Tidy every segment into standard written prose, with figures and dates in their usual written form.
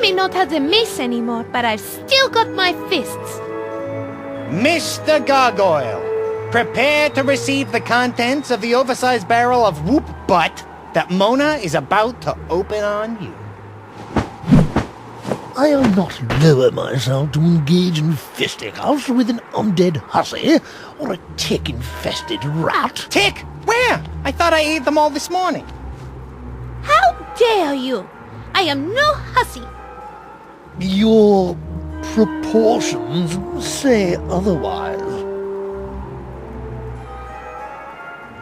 may not have the mace anymore, but I've still got my fists. Mr. Gargoyle, prepare to receive the contents of the oversized barrel of whoop butt that Mona is about to open on you. I'll not lower myself to engage in fisticuffs with an undead hussy or a tick-infested rat. Tick? Where? I thought I ate them all this morning. How dare you? I am no hussy. Your proportions say otherwise.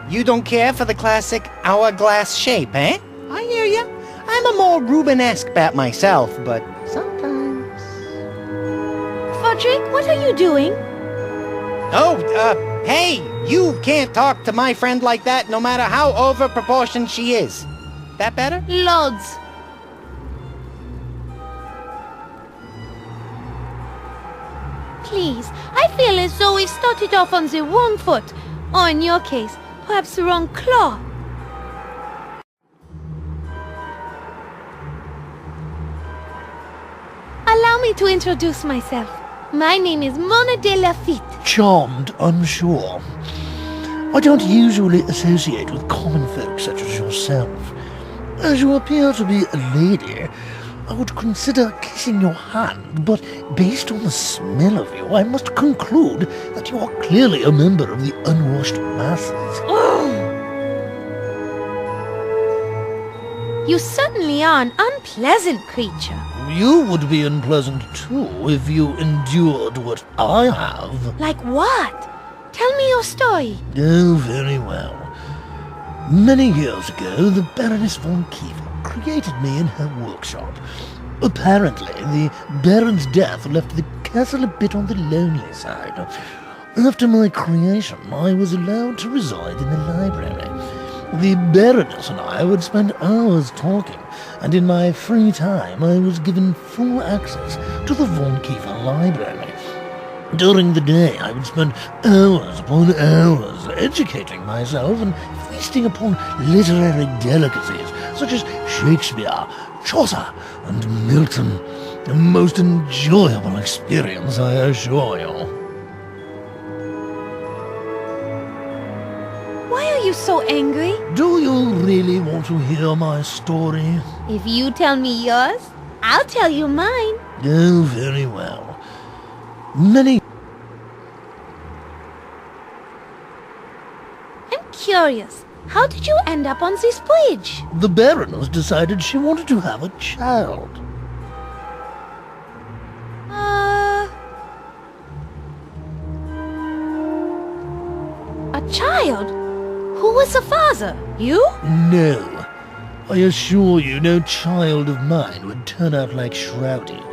You don't care for the classic hourglass shape, eh? I hear ya. I'm a more Rubenesque bat myself, but sometimes... Fodrick, what are you doing? Oh, hey, you can't talk to my friend like that no matter how over-proportioned she is. That better? Loads. Please, I feel as though we've started off on the wrong foot, or in your case, perhaps the wrong claw. Allow me to introduce myself. My name is Mona de Lafitte. Charmed, I'm sure. I don't usually associate with common folk such as yourself. As you appear to be a lady, I would consider kissing your hand, but based on the smell of you, I must conclude that you are clearly a member of the unwashed masses. You certainly are an unpleasant creature. You would be unpleasant too if you endured what I have. Like what? Tell me your story. Oh, very well. Many years ago, the Baroness von Kiefer created me in her workshop. Apparently, the Baron's death left the castle a bit on the lonely side. After my creation, I was allowed to reside in the library. The Baroness and I would spend hours talking, and in my free time I was given full access to the Von Kiefer library. During the day I would spend hours upon hours educating myself and feasting upon literary delicacies such as Shakespeare, Chaucer, and Milton. A most enjoyable experience, I assure you. Why are you so angry? Do you really want to hear my story? If you tell me yours, I'll tell you mine. Oh, very well. I'm curious. How did you end up on this bridge? The Baroness decided she wanted to have a child. A child? Who was the father? You? No. I assure you no child of mine would turn out like Shroudy.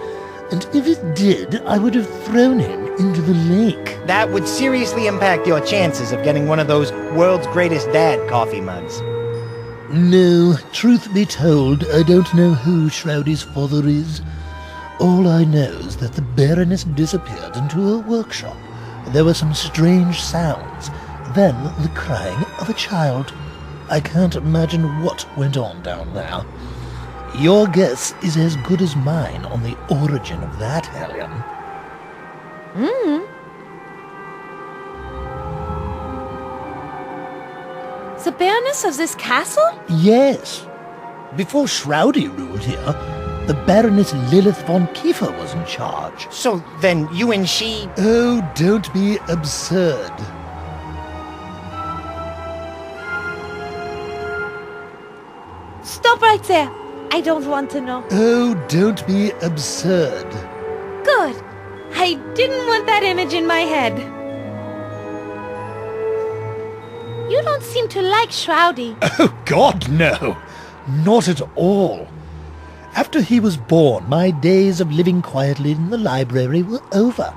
And if it did, I would have thrown him into the lake. That would seriously impact your chances of getting one of those world's greatest dad coffee mugs. No, truth be told, I don't know who Shroudy's father is. All I know is that the Baroness disappeared into her workshop. There were some strange sounds, then the crying of a child. I can't imagine what went on down there. Your guess is as good as mine on the origin of that hellion. The Baroness of this castle? Yes. Before Shroudy ruled here, the Baroness Lilith von Kiefer was in charge. So then you and she... Oh, don't be absurd. Stop right there. I don't want to know. Oh, don't be absurd. Good. I didn't want that image in my head. You don't seem to like Shroudy. Oh, God, no. Not at all. After he was born, my days of living quietly in the library were over.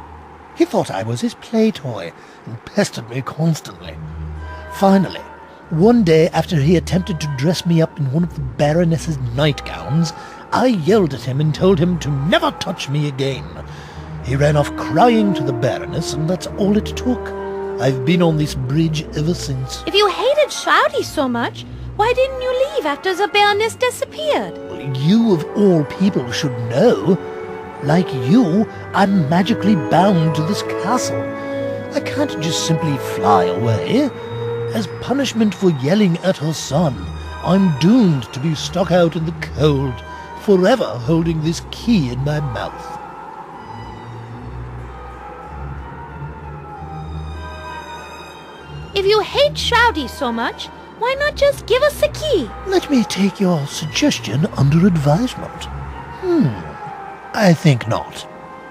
He thought I was his play toy and pestered me constantly. Finally, one day after he attempted to dress me up in one of the Baroness's nightgowns, I yelled at him and told him to never touch me again. He ran off crying to the Baroness, and that's all it took. I've been on this bridge ever since. If you hated Shroudy so much, why didn't you leave after the Baroness disappeared? you of all people should know. Like you, I'm magically bound to this castle. I can't just simply fly away. As punishment for yelling at her son, I'm doomed to be stuck out in the cold, forever holding this key in my mouth. If you hate Shroudy so much, why not just give us the key? Let me take your suggestion under advisement. I think not.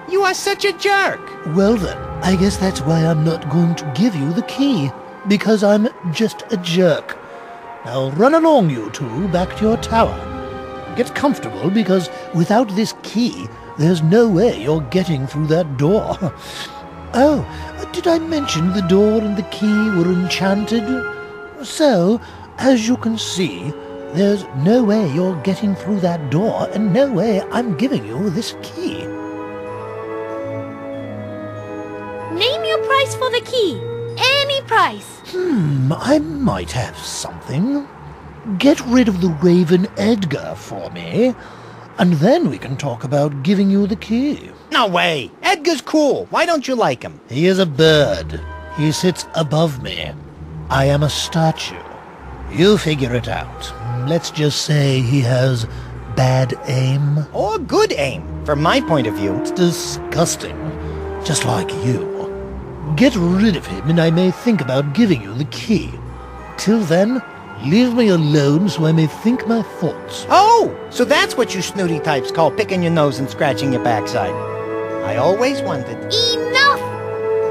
You are such a jerk. Well then, I guess that's why I'm not going to give you the key. Because I'm just a jerk. Now run along, you two, back to your tower. Get comfortable, because without this key, there's no way you're getting through that door. Oh, did I mention the door and the key were enchanted? So, as you can see, there's no way you're getting through that door, and no way I'm giving you this key. Name your price for the key. Any price. I might have something. Get rid of the Raven Edgar for me, and then we can talk about giving you the key. No way. Edgar's cool. Why don't you like him? He is a bird. He sits above me. I am a statue. You figure it out. Let's just say he has bad aim. Or good aim, from my point of view. It's disgusting. Just like you. Get rid of him and I may think about giving you the key. Till then, leave me alone so I may think my thoughts. Oh, so that's what you snooty types call picking your nose and scratching your backside. I always wondered. Enough!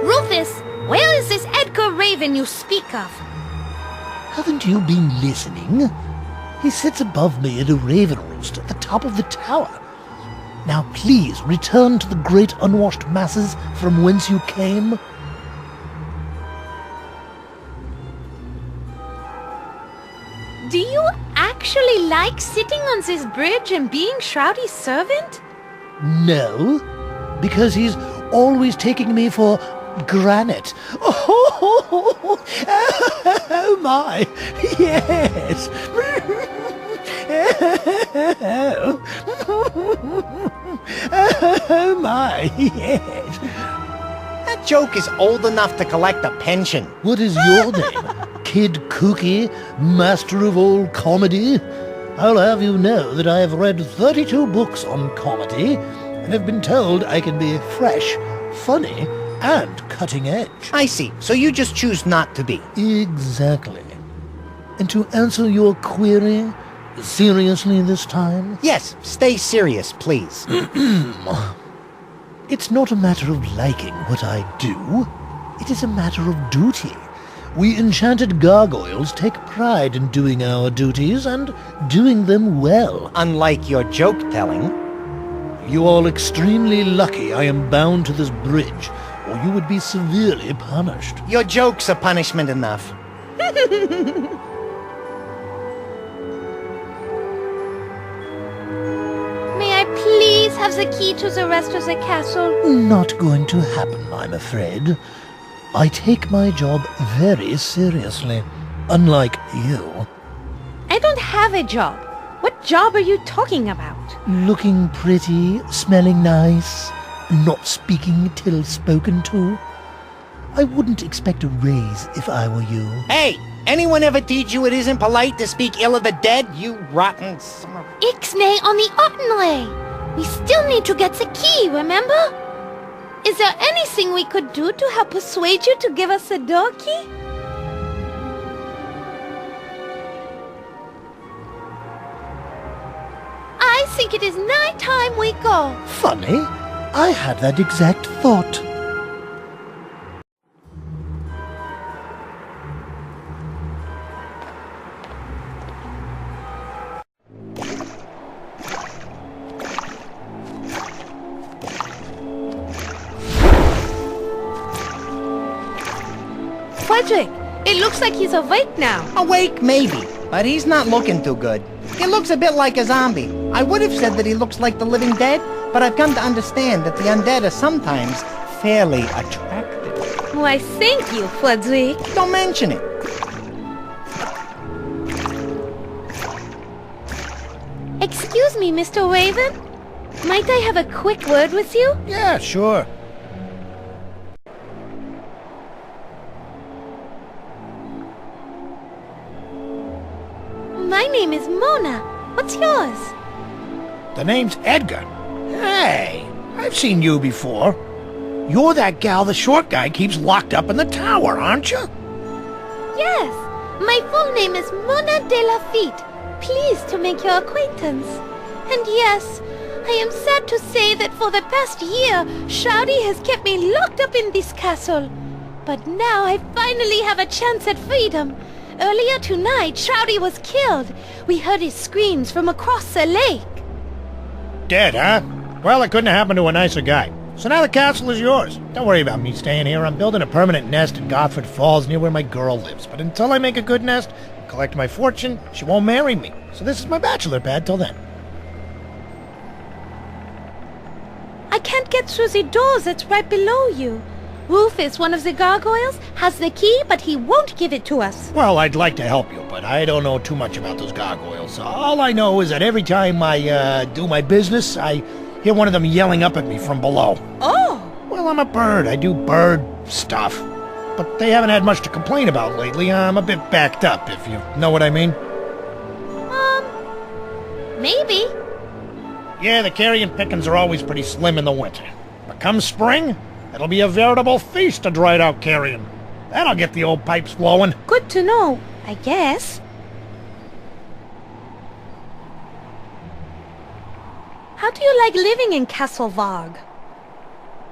Rufus, where is this Edgar Raven you speak of? Haven't you been listening? He sits above me in a raven roost at the top of the tower. Now please return to the great unwashed masses from whence you came. Do you actually like sitting on this bridge and being Shroudy's servant? No, because he's always taking me for granite. Oh my, yes. Oh my, yes. That joke is old enough to collect a pension. What is your name? Kid Kooky, master of all comedy? I'll have you know that I have read 32 books on comedy, and have been told I can be fresh, funny, and cutting edge. I see. So you just choose not to be. Exactly. And to answer your query, seriously this time? Yes, stay serious, please. It's not a matter of liking what I do. It is a matter of duty. We enchanted gargoyles take pride in doing our duties and doing them well. Unlike your joke-telling. You are extremely lucky I am bound to this bridge, or you would be severely punished. Your jokes are punishment enough. May I please have the key to the rest of the castle? Not going to happen, I'm afraid. I take my job very seriously, unlike you. I don't have a job. What job are you talking about? Looking pretty, smelling nice, not speaking till spoken to. I wouldn't expect a raise if I were you. Hey, anyone ever teach you it isn't polite to speak ill of the dead, you rotten son of... Ixnay on the Ottenlay. We still need to get the key, remember? Is there anything we could do to help persuade you to give us the door key? I think it is nigh time we go. Funny, I had that exact thought. Frederick, it looks like he's awake now. Awake, maybe, but he's not looking too good. He looks a bit like a zombie. I would have said that he looks like the living dead, but I've come to understand that the undead are sometimes fairly attractive. Why, thank you, Frederick. Don't mention it. Excuse me, Mr. Raven? Might I have a quick word with you? Yeah, sure. My name is Mona. What's yours? The name's Edgar. Hey, I've seen you before. You're that gal the short guy keeps locked up in the tower, aren't you? Yes, my full name is Mona de Lafitte. Pleased to make your acquaintance. And yes, I am sad to say that for the past year, Shouty has kept me locked up in this castle. But now I finally have a chance at freedom. Earlier tonight, Shouty was killed. We heard his screams from across the lake. Dead, huh? Well, it couldn't have happened to a nicer guy. So now the castle is yours. Don't worry about me staying here. I'm building a permanent nest in Gosford Falls near where my girl lives. But until I make a good nest, collect my fortune, she won't marry me. So this is my bachelor pad till then. I can't get through the door that's right below you. Rufus, one of the gargoyles, has the key, but he won't give it to us. Well, I'd like to help you, but I don't know too much about those gargoyles. All I know is that every time I do my business, I hear one of them yelling up at me from below. Oh! Well, I'm a bird. I do bird stuff. But they haven't had much to complain about lately. I'm a bit backed up, if you know what I mean. Maybe. Yeah, the carrion pickings are always pretty slim in the winter. But come spring, it'll be a veritable feast of dried out carrion. That'll get the old pipes flowing. Good to know, I guess. How do you like living in Castle Varg?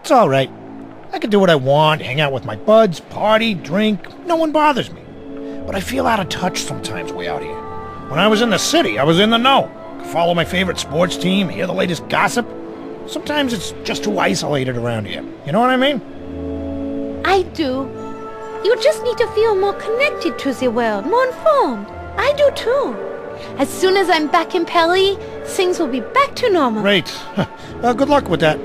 It's all right. I can do what I want, hang out with my buds, party, drink. No one bothers me. But I feel out of touch sometimes way out here. When I was in the city, I was in the know. Could follow my favorite sports team, hear the latest gossip. Sometimes it's just too isolated around here. You know what I mean? I do. You just need to feel more connected to the world, more informed. I do too. As soon as I'm back in Pelly, things will be back to normal. Great. Well, good luck with that.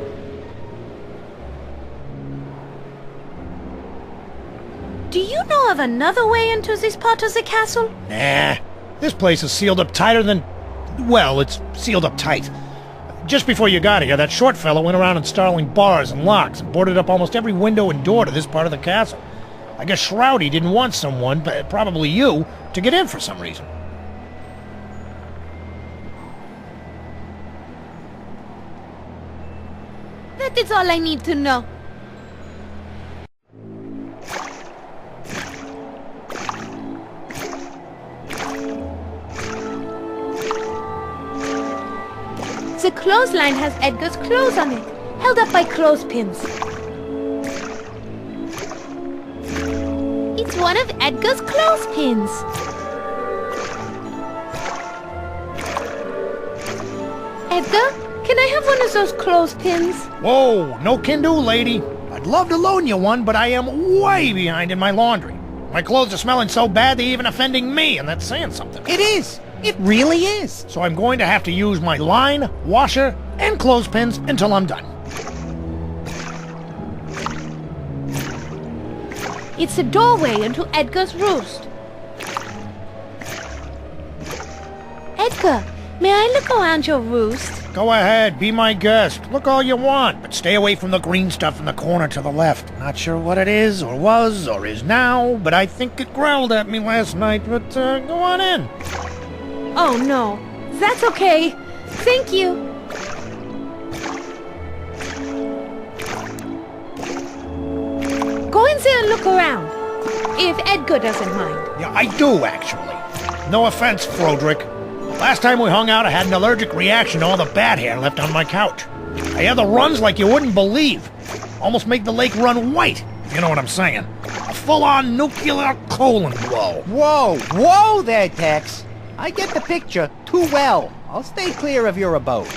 Do you know of another way into this part of the castle? Nah. This place is sealed up tighter than... Well, it's sealed up tight. Just before you got here, that short fellow went around installing bars and locks and boarded up almost every window and door to this part of the castle. I guess Shroudy didn't want someone, probably you, to get in for some reason. That is all I need to know. The clothesline has Edgar's clothes on it, held up by clothespins. It's one of Edgar's clothespins. Edgar, can I have one of those clothespins? Whoa, no can do, lady. I'd love to loan you one, but I am way behind in my laundry. My clothes are smelling so bad they're even offending me, and that's saying something. It is. It really is. So I'm going to have to use my line, washer, and clothespins until I'm done. It's a doorway into Edgar's roost. Edgar, may I look around your roost? Go ahead, be my guest. Look all you want, but stay away from the green stuff in the corner to the left. Not sure what it is, or was, or is now, but I think it growled at me last night, but go on in. Oh no, that's okay. Thank you. Go in there and look around, if Edgar doesn't mind. Yeah, I do, actually. No offense, Froderick. Last time we hung out, I had an allergic reaction to all the bat hair left on my couch. I had the runs like you wouldn't believe. Almost make the lake run white, if you know what I'm saying. A full-on nuclear colon blow. Whoa, whoa there, Tex. I get the picture too well. I'll stay clear of your abode.